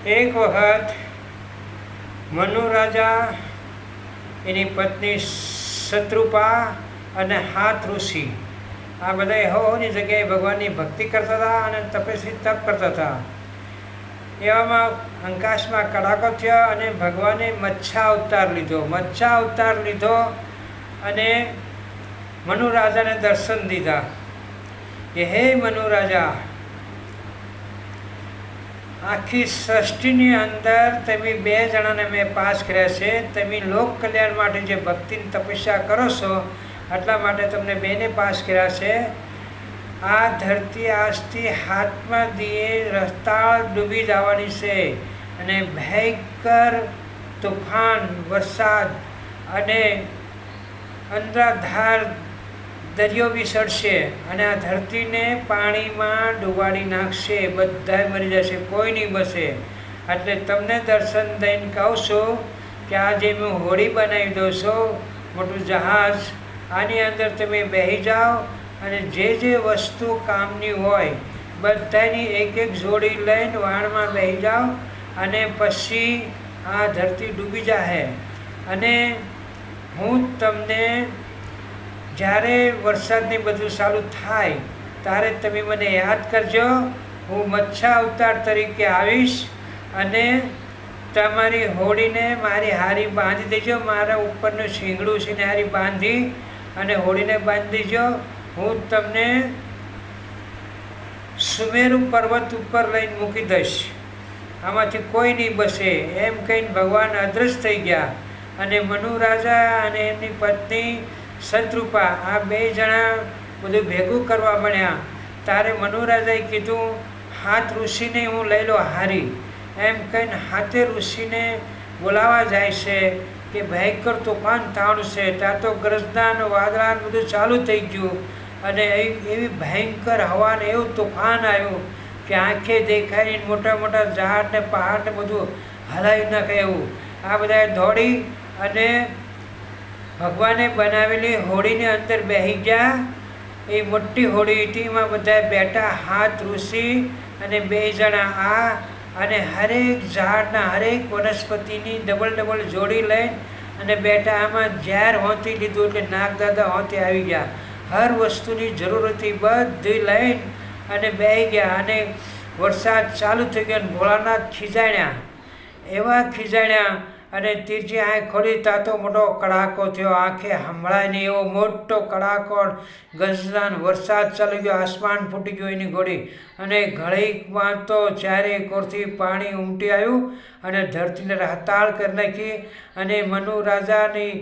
એક વખત મનુ રાજા, એની પત્ની શત્રુપા અને હાથ ઋષિ આ બધા એહોની જગ્યાએ ભગવાનની ભક્તિ કરતા હતા અને તપસ્વી તપ કરતા હતા. એવામાં આકાશમાં કડાકો થયો અને ભગવાને મચ્છા અવતાર લીધો અને મનુ રાજાને દર્શન દીધા કે હે મનુ રાજા, આખી સૃષ્ટિની અંદર તમે બે જણાને મેં પાસ કર્યા છે. તમે લોક કલ્યાણ માટે જે ભક્તિની તપસ્યા કરો છો એટલા માટે તમને બેને પાસ કર્યા છે. આ ધરતી આજથી હાથમાં દીએ રસ્તાળ ડૂબી જવાની છે અને ભયંકર તોફાન, વરસાદ અને અંધાધાર દરિયો બી સડશે અને આ ધરતીને પાણીમાં ડૂબાડી નાખશે. બધા મરી જશે, કોઈ નહીં બસે. એટલે તમને દર્શન દઈને કહું છું કે આજે હું હોડી બનાવી દઉં છું, મોટું જહાજ. આની અંદર તમે બેસી જાઓ અને જે વસ્તુ કામની હોય બધાની એક એક જોડી લઈને વાણમાં બેસી જાઓ અને પછી આ ધરતી ડૂબી જાય. અને હું તમને જ્યારે વરસાદને બધું ચાલુ થાય ત્યારે તમે મને યાદ કરજો. હું મચ્છા અવતાર તરીકે આવીશ અને તમારી હોડીને મારી હારી બાંધી દેજો. મારા ઉપરનું શીંગડું છે ને હારી બાંધી અને હોડીને બાંધી દેજો. હું તમને સુમેરુ પર્વત ઉપર લઈને મૂકી દઈશ, આમાંથી કોઈ નહીં બસે. એમ કહીને ભગવાન અદૃશ્ય થઈ ગયા અને મનુ રાજા અને એમની પત્ની શત્રુપા આ બે જણા બધું ભેગું કરવા બન્યા. ત્યારે મનુ રાજાએ કીધું, હાથ ઋષિને હું લઈ લો હારી. એમ કહીને હાથે ઋષિને બોલાવા જાય છે કે ભયંકર તોફાન થવાનું છે. ત્યાં તો ગરજદાન, વાદળાન બધું ચાલુ થઈ ગયું અને એવી ભયંકર હવાને એવું તોફાન આવ્યું કે આંખે દેખાય મોટા મોટા ઝાડ ને પહાડ ને બધું હલાવી નાખે એવું. આ બધા દોડી અને ભગવાને બનાવેલી હોડીની અંદર બેસી ગયા. એ મોટી હોડી હતી, એમાં બધા બેઠા, હાથ ઋષિ અને બે જણા આ અને હરેક ઝાડના હરેક વનસ્પતિની ડબલ જોડી લઈને અને બેઠા. આમાં ઝેર હોંથી લીધું એટલે નાગદાદા હોંથી આવી ગયા. હર વસ્તુની જરૂર હતી બધી લઈને અને બેસી ગયા. અને વરસાદ ચાલુ થઈ ગયો. ભોળાનાથ ખીજાણ્યા, એવા ખીજાણ્યા અને ત્રીજી આંખ ખોલી ત્યાં તો મોટો કડાકો થયો. આંખે સંભળાય નહીં એવો મોટો કડાકો, ગજદાન, વરસાદ ચાલી ગયો, આસમાન ફૂટી ગયું એની ઘોડી. અને ઘડીકમાં તો ચારે કોરથી પાણી ઉમટી આવ્યું અને ધરતીને રતાળ કરી નાખી. અને મનુ રાજાની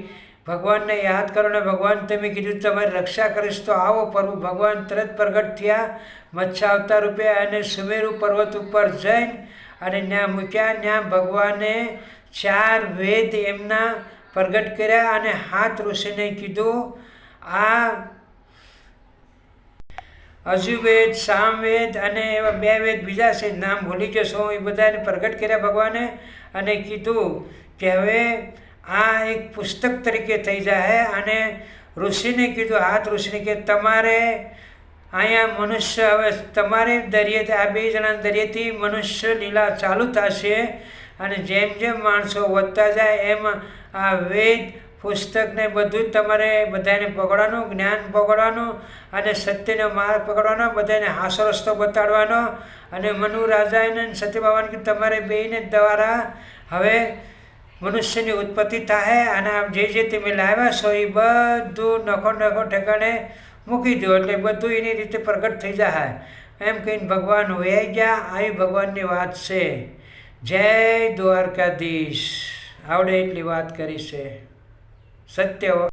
ભગવાનને યાદ કરો ને ભગવાન તમે કીધું તમારી રક્ષા કરીશ તો આવો. પ્રભુ ભગવાન તરત પ્રગટ થયા મચ્છા અવતાર રૂપે અને સુમેરુ પર્વત ઉપર જઈને અને ત્યાં મૂક્યા. ત્યાં ભગવાને 4 વેદ એમના પ્રગટ કર્યા અને હાથ ઋષિને કીધું, આ અજુર્વેદ, સામવેદ અને એવા 2 વેદ બીજા છે, નામ ભૂલી જશો. એ બધાને પ્રગટ કર્યા ભગવાને અને કીધું કે હવે આ એક પુસ્તક તરીકે થઈ જાય. અને ઋષિને કીધું, હાથ ઋષિને કે તમારે અહીંયા મનુષ્ય હવે તમારે દરિયે આ 2 જણા દરિયેથી મનુષ્ય લીલા ચાલુ થશે. અને જેમ જેમ માણસો વધતા જાય એમ આ વેદ પુસ્તકને બધું જ તમારે બધાને પકડવાનું, જ્ઞાન પકડવાનું અને સત્યનો માર્ગ પકડવાનો, બધાને હાસો રસ્તો બતાડવાનો. અને મનુ રાજાને સત્યબાબાને કીધું તમારે બેયને દ્વારા હવે મનુષ્યની ઉત્પત્તિ થાય અને જે તમે લાવ્યા છો એ બધું નખો ઠેકાણે મૂકી દો એટલે બધું એની રીતે પ્રગટ થઈ જાય. એમ કહીને ભગવાન વહી ગયા. આવી ભગવાનની વાત છે. જય દ્વારકાધીશ. આવડે એટલી વાત કરી છે. સત્ય